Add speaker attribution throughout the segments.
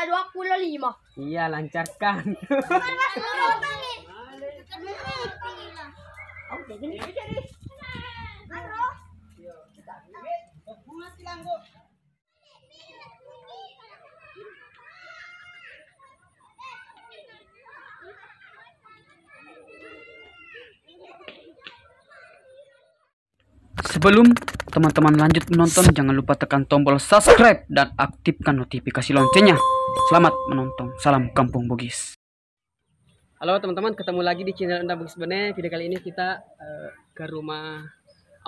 Speaker 1: ada 25.
Speaker 2: Iya, lancarkan. Sebelum teman-teman lanjut menonton, jangan lupa tekan tombol subscribe dan aktifkan notifikasi loncengnya. Selamat menonton. Salam Kampung Bugis. Halo teman-teman, ketemu lagi di channel Anda Bugis Bene. Video kali ini kita ke rumah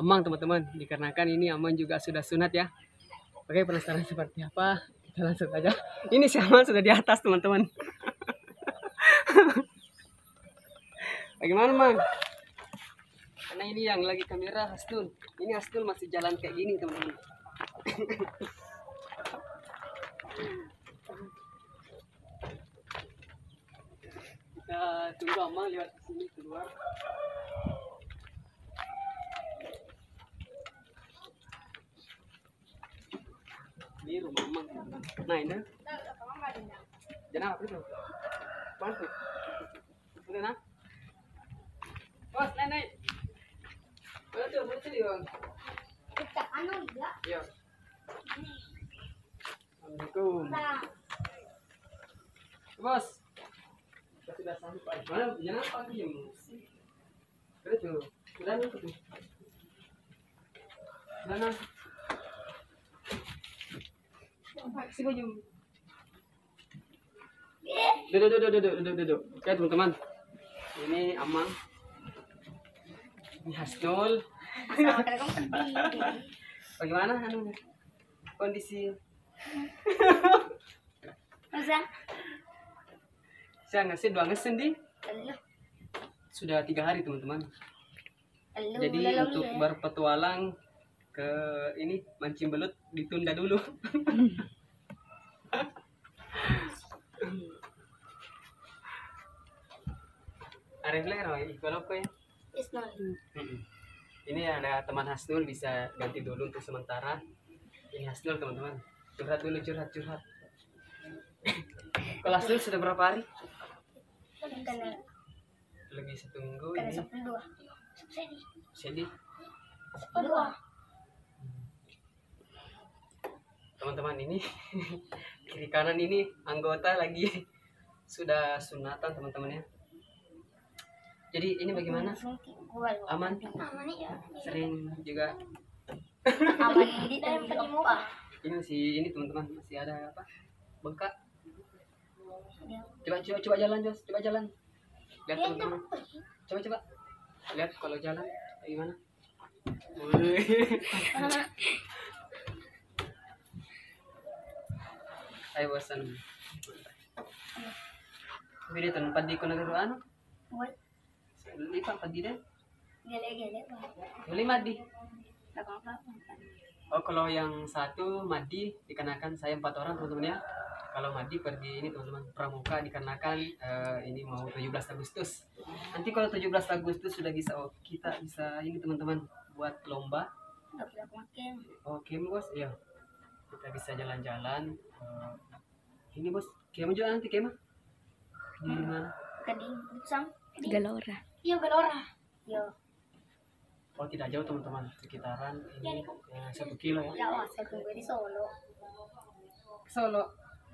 Speaker 2: Amang teman-teman. Dikarenakan ini Amang juga sudah sunat ya. Oke, penasaran seperti apa? Kita langsung aja. Ini si Amang sudah di atas teman-teman. Bagaimana Mang? Karena ini yang lagi kamera Hasnul. Ini Hasnul masih jalan kayak gini teman-teman. Kita tunggu Amang lewat sini keluar. Ini rumah Amang. Nah ini. Jangan apa itu? Bantu. Udah nah. Bos, naik. Betul, betul ya.
Speaker 1: Kita anu ya.
Speaker 2: Iya. Assalamualaikum. Bos. Kita sudah sampai. Mana? Jangan apa lagi yang betul. Sudah nih tuh. Mana? Sini jom. Duduk. Oke teman-teman. Ini Amang. Ini Hasnul. Bagaimana anu kondisi?
Speaker 1: Masa?
Speaker 2: Saya ngasih 2 ngesen di. Sudah 3 hari teman-teman. Jadi untuk berpetualang ke ini mancing belut ditunda dulu. Arif lero kalau kau ya. Ini ada teman Hasnul, bisa ganti dulu untuk sementara. Ini Hasnul teman-teman. Curhat dulu, curhat. Kalau Hasnul sudah berapa hari? Lebih 1 minggu ini. Sedih. Teman-teman ini kiri kanan ini anggota lagi sudah sunatan teman-teman ya. Jadi ini bagaimana? Aman?
Speaker 1: Ya.
Speaker 2: Sering juga.
Speaker 1: Aman ini dan apa?
Speaker 2: Ini masih ini teman-teman masih ada apa? Bengkak. Coba jalan Jos, coba jalan. Lihat teman-teman. Coba. Lihat kalau jalan gimana? Ayo bosan. Beda tempat di kono anu. Lipat padi deh.
Speaker 1: Gele-gele.
Speaker 2: Boleh madi. Oh kalau yang satu madi dikarenakan saya 4 orang teman-teman ya. Kalau madi pergi ini teman-teman pramuka dikarenakan ini mau 17 Agustus. Nanti kalau 17 Agustus sudah bisa kita bisa ini teman-teman buat lomba. Oke bos, iya. Kita bisa jalan-jalan. Ini bos, kemana juga nanti kemana? Di mana?
Speaker 1: Keding, Sam.
Speaker 3: Galora.
Speaker 1: Iya, Galora. Iya.
Speaker 2: Oh tidak jauh teman-teman, sekitaran ini 1 kilo ya.
Speaker 1: Ya, saya tunggu di Solo.
Speaker 2: Solo.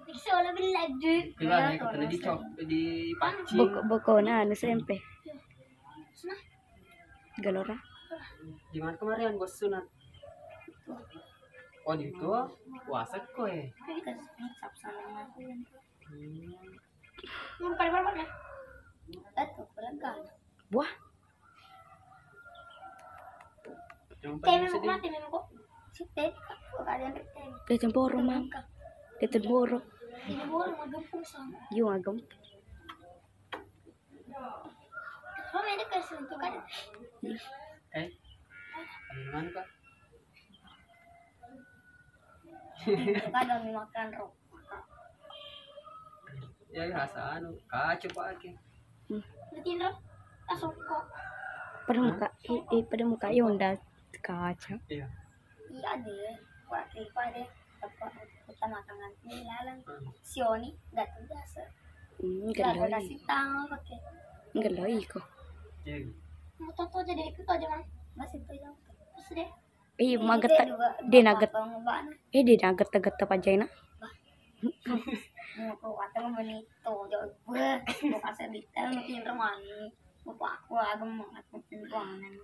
Speaker 1: Di Solo belaju.
Speaker 2: Keluar ya, kita di Pancing.
Speaker 3: Boko na ano SMP. Galora.
Speaker 2: Gimana kemarin bos sunat? Oh di itu puasa kok ya.
Speaker 1: Tapi dikasih sama aku. Yang paling ya? Itu berangkat.
Speaker 3: Wah,
Speaker 1: Mati memang kok. Site, kok kalian rete.
Speaker 3: dia temporo mang. Dia temporo.
Speaker 1: Ini boleh magempung sama.
Speaker 3: Yung agam.
Speaker 1: Oh, ini kasih untuk kan.
Speaker 2: Gimana kak?
Speaker 1: Kadang makan rok.
Speaker 2: Ya rasa anu kacau pakai.
Speaker 1: Betul loh. Langsung kok.
Speaker 3: Pada muka yung udah kaca.
Speaker 2: Iya.
Speaker 1: Iya deh. Pakai pada apa kita makan ini lalang. Sioni enggak biasa.
Speaker 3: Enggak
Speaker 1: Enggak
Speaker 3: loy.
Speaker 1: kasih tahu pakai.
Speaker 3: Enggak loy kok.
Speaker 2: Iya.
Speaker 1: Mau toto jadi ikut aja man. Masih tuh yang. Terus deh.
Speaker 3: Eh,
Speaker 1: Ini
Speaker 3: maget
Speaker 1: kita juga
Speaker 3: dia naget.
Speaker 1: pengobatan.
Speaker 3: Dia naget-naget apa aja na?
Speaker 1: Mau ke watang benito jauh gue. Mau kasih detail mungkin remani. Bapak aku agak banget mungkin ruangan.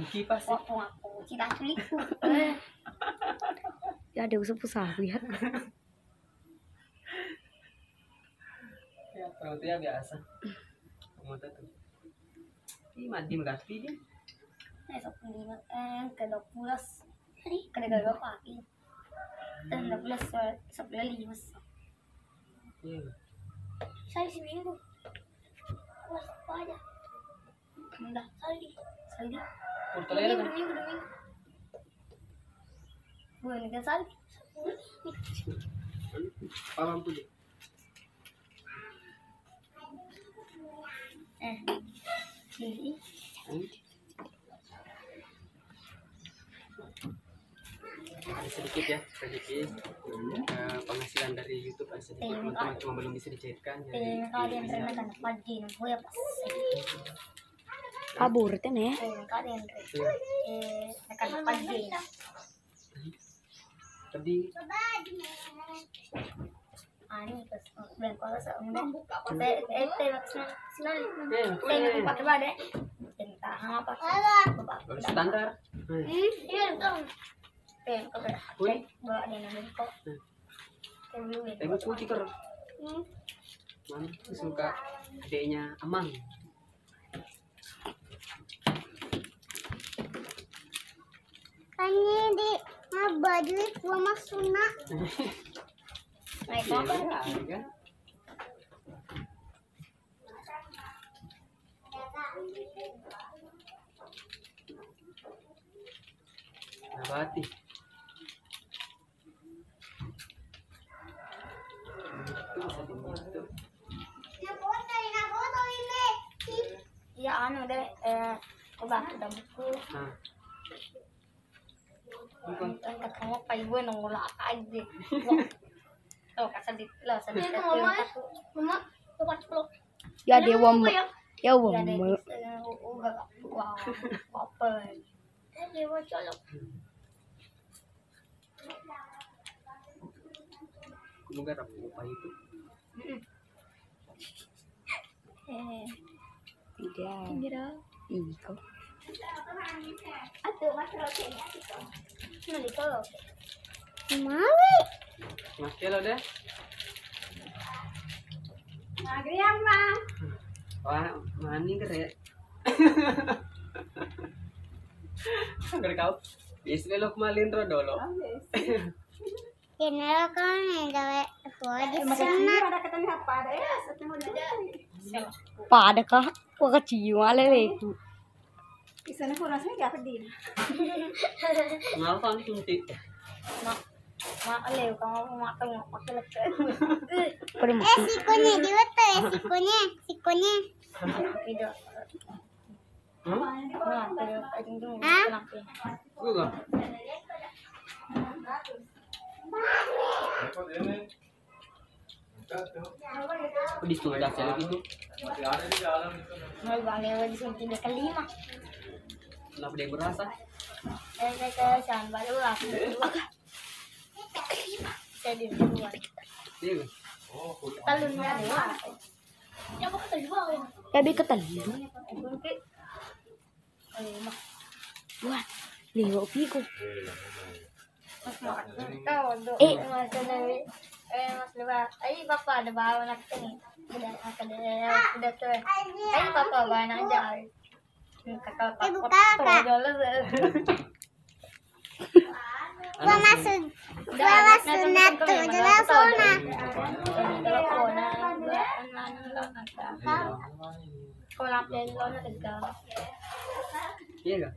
Speaker 2: Kipas.
Speaker 1: Waktu aku cita culiku.
Speaker 3: Ya ada usah-usah ya.
Speaker 2: Ya, perutnya biasa. Kamu tuh. Ini mandi mengganti dia.
Speaker 1: Esok lima ke 12 hari ke 12 pagi. Dan 12 sebelah 5.
Speaker 2: Iya.
Speaker 1: Saya seminggu. Wah, apa aja. Enggak, sekali.
Speaker 2: Portolera kan?
Speaker 1: Dua minggu. Bukan kan sekali.
Speaker 2: Paham tuh.
Speaker 1: Jadi
Speaker 2: Ada sedikit ya, sedikit penghasilan dari YouTube ada sedikit, teman-teman cuma belum bisa dicairkan.
Speaker 1: kalian renakan pagi gue ya pas.
Speaker 3: Kabur teh nih.
Speaker 1: Kalian rekan pagi.
Speaker 2: Tadi
Speaker 1: Ani pas bulan kalau seumur saya senang
Speaker 2: eh,
Speaker 1: pakai bade entah apa
Speaker 2: baru standar.
Speaker 1: iya dong kalau
Speaker 2: Wih,
Speaker 1: bawa dia nanti kok
Speaker 2: tengok ku cikar. Mana suka adiknya Amang.
Speaker 1: Tanya di baju gua maksuna naik apa
Speaker 2: Kan? Nabati.
Speaker 1: iya anu deh coba udah buku
Speaker 2: Nah. Bukan.
Speaker 1: angkat kamu pai gue nongolak aja lo kasih di lo sedih mama coba celok
Speaker 3: Ya dia wam. Ya
Speaker 1: ya
Speaker 3: wam.
Speaker 1: deh wow apa dia mau colok
Speaker 2: Semoga rapi lupa itu.
Speaker 3: Tidak.
Speaker 1: kira
Speaker 3: Iko.
Speaker 1: aduh mas rokenya nanti colok
Speaker 2: Mas Kelo deh.
Speaker 1: Agriam bang
Speaker 2: Wah, mani keren. Agar kau. Biasanya lo kemalin ro dolo.
Speaker 1: Kenal kan gawe di sana ada ketemu apa ada ya
Speaker 3: Pada kah? Wah kecil lele itu.
Speaker 1: di sana kurasnya gak pedih
Speaker 2: Kenal kan suntik.
Speaker 1: mak lew kamu makan nggak pakai leket
Speaker 3: Pada mati.
Speaker 1: sikonya juga tuh sikonya tidak nah tidak ujung kenapa
Speaker 2: Gua. Di situ ada sel gitu.
Speaker 1: mau balik di sini tidak kelima
Speaker 2: Kenapa dia berasa?
Speaker 1: saya ke San baru aku saya di duluan
Speaker 2: Iya.
Speaker 1: talunnya dua ya kok kedua
Speaker 3: Tapi ketelu.
Speaker 1: mungkin kelima
Speaker 3: Wah, leo piko.
Speaker 1: mas makan tahu dong
Speaker 3: Eh.
Speaker 1: mas Dewi mas Dewa ayo bapak ada bawa anak ini udah tuh ayo bapak bawa anak aja kakak bapak dulu
Speaker 2: Gua masuk.
Speaker 1: gua masuk natu jelas zona kalau pelona tegal
Speaker 2: Iya enggak?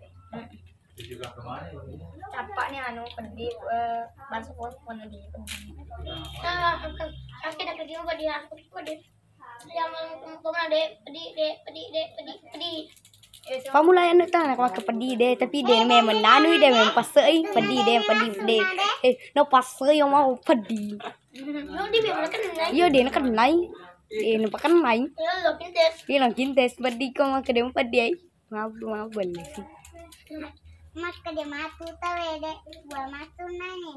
Speaker 1: capak nih anu pedih masuk pun lagi aku dah kerja apa dia aku deh yang mau deh pedih
Speaker 3: Pamulayan na tanah ko pedih deh, tapi dia memang nanu dia memang pasai, pedih deh, pedih. No pasai yang mau pedih.
Speaker 1: Yung di ba kan na?
Speaker 3: Iya dia nak kenai, dia nak kenai.
Speaker 1: Yung lo pintes.
Speaker 3: Dia nak kintes pedih kau mak kedem pedih. Maaf boleh sih.
Speaker 1: Mas kada matu tawe de. Buat matu na ni.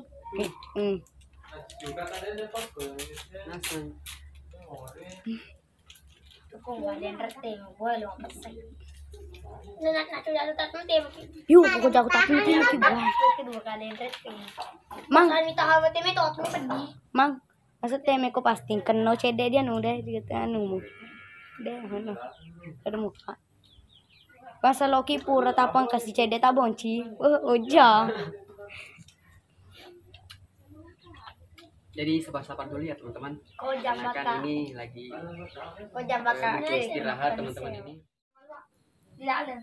Speaker 1: Kung wala yung rete mo, wala yung pasay. Nanat na tuya lutat mo tayo.
Speaker 3: Yuk, aku jago tak nanti lagi buah.
Speaker 1: Kedua kali yung rete.
Speaker 3: Mang,
Speaker 1: Saan mi tahawat mi to atmo padi.
Speaker 3: mang, maksud teme ko pasti kena cede dia nu deh dia anu mu. Deh anu. Ada muka. Masa Loki pura tapang kasih cede tabonci. Oja.
Speaker 2: Jadi sabar-sabar dulu ya teman-teman.
Speaker 1: Ko jam
Speaker 2: Karena
Speaker 1: baka.
Speaker 2: kan ini lagi
Speaker 1: Ko jam baka.
Speaker 2: istirahat teman-teman ini.
Speaker 1: Dilalan.